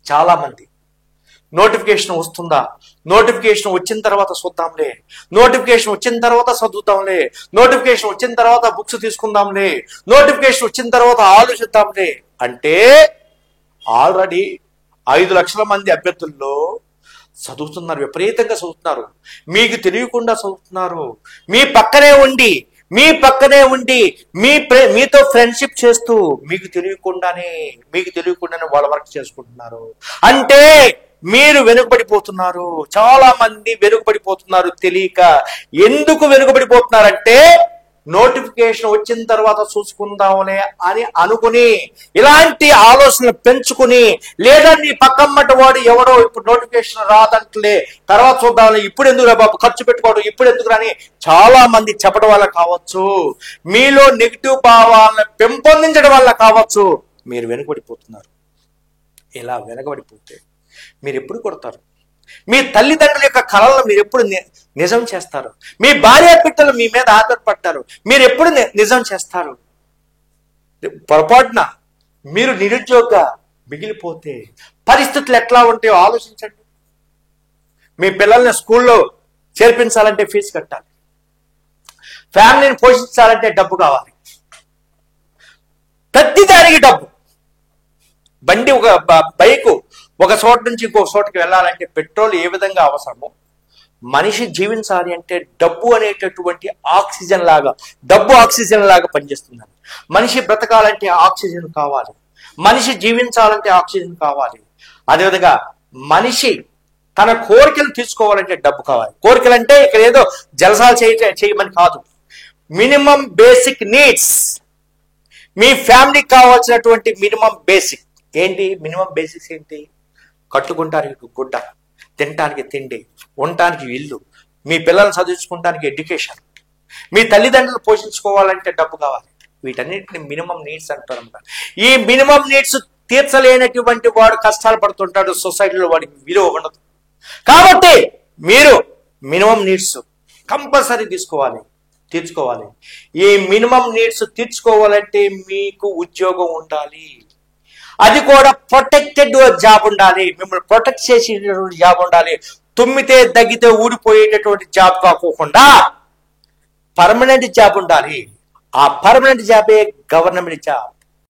చాలా మంది నోటిఫికేషన్ వస్తుందా, నోటిఫికేషన్ వచ్చిన తర్వాత చూద్దాంలే, నోటిఫికేషన్ వచ్చిన తర్వాత చదువుతాంలే, నోటిఫికేషన్ వచ్చిన తర్వాత బుక్స్ తీసుకుందాంలే, నోటిఫికేషన్ వచ్చిన తర్వాత ఆలోచిద్దాంలే అంటే ఆల్రెడీ 5 లక్షల మంది అభ్యర్థుల్లో చదువుతున్నారు, విపరీతంగా చదువుతున్నారు, మీకు తెలియకుండా చదువుతున్నారు. మీ పక్కనే ఉండి మీతో ఫ్రెండ్షిప్ చేస్తూ మీకు తెలియకుండానే వాళ్ళ వర్క్ చేసుకుంటున్నారు. అంటే మీరు వెనుకబడిపోతున్నారు. చాలా మంది వెనుకబడిపోతున్నారు తెలియక. ఎందుకు వెనుకబడిపోతున్నారంటే నోటిఫికేషన్ వచ్చిన తర్వాత చూసుకుందాంలే అని అనుకుని, ఇలాంటి ఆలోచనలు పెంచుకుని, లేదా నీ పక్కమ్మటి వాడు ఎవడో ఇప్పుడు నోటిఫికేషన్ రాదంటలే తర్వాత చూద్దాంలే, ఇప్పుడు ఎందుకు రా బాబు ఖర్చు పెట్టుకోవడం, ఇప్పుడు ఎందుకు రాని చాలా మంది చెప్పడం వల్ల కావచ్చు, మీలో నెగిటివ్ భావాలను పెంపొందించడం వల్ల కావచ్చు, మీరు వెనుకబడిపోతున్నారు. ఇలా వెనకబడిపోతే మీరు ఎప్పుడు కొడతారు? మీ తల్లిదండ్రుల యొక్క కళలను మీరు ఎప్పుడు నిజం చేస్తారు? మీ భార్య బిడ్డలు మీ మీద ఆధారపడతారు, మీరు ఎప్పుడు నిజం చేస్తారు? పొరపాటున మీరు నిరుద్యోగంగా మిగిలిపోతే పరిస్థితులు ఎట్లా ఉంటాయో ఆలోచించండి. మీ పిల్లల్ని స్కూల్లో చేర్పించాలంటే ఫీజు కట్టాలి, ఫ్యామిలీని పోషించాలంటే డబ్బు కావాలి, ప్రతిదానికి డబ్బు. బండి బైకు ఒక చోట నుంచి ఇంకో చోటకి వెళ్ళాలంటే పెట్రోల్ ఏ విధంగా అవసరమో, మనిషి జీవించాలి అంటే డబ్బు అనేటటువంటి ఆక్సిజన్ లాగా పనిచేస్తుందండి. మనిషి బ్రతకాలంటే ఆక్సిజన్ కావాలి, మనిషి జీవించాలంటే ఆక్సిజన్ కావాలి. అదేవిధంగా మనిషి తన కోరికలు తీసుకోవాలంటే డబ్బు కావాలి. కోరికలు అంటే ఇక్కడ ఏదో జలసాలు చేయమని కాదు, మినిమం బేసిక్ నీడ్స్. మీ ఫ్యామిలీకి కావాల్సినటువంటి మినిమం బేసిక్ ఏంటి? మినిమం బేసిక్స్ ఏంటి? కట్టుకుంటానికి గుడ్డ, తినటానికి తిండి, ఉండటానికి ఇల్లు, మీ పిల్లల్ని చదివించుకోవడానికి ఎడ్యుకేషన్, మీ తల్లిదండ్రులు పోషించుకోవాలంటే డబ్బు కావాలి. వీటన్నిటిని మినిమం నీడ్స్ అంటారు. ఈ మినిమం నీడ్స్ తీర్చలేనటువంటి వాడు కష్టాలు పడుతుంటాడు, సొసైటీలో వాడికి విలువ ఉండదు. కాబట్టి మీరు మినిమం నీడ్స్ కంపల్సరీ తీర్చుకోవాలి. ఈ మినిమం నీడ్స్ తీర్చుకోవాలంటే మీకు ఉద్యోగం ఉండాలి, అది కూడా ప్రొటెక్టెడ్ జాబ్ ఉండాలి, మిమ్మల్ని ప్రొటెక్ట్ చేసేటటువంటి జాబ్ ఉండాలి. తుమ్మితే దగ్గితే ఊడిపోయేటటువంటి జాబ్ కాకుండా పర్మనెంట్ జాబ్ ఉండాలి. ఆ పర్మనెంట్ జాబే గవర్నమెంట్ జాబ్.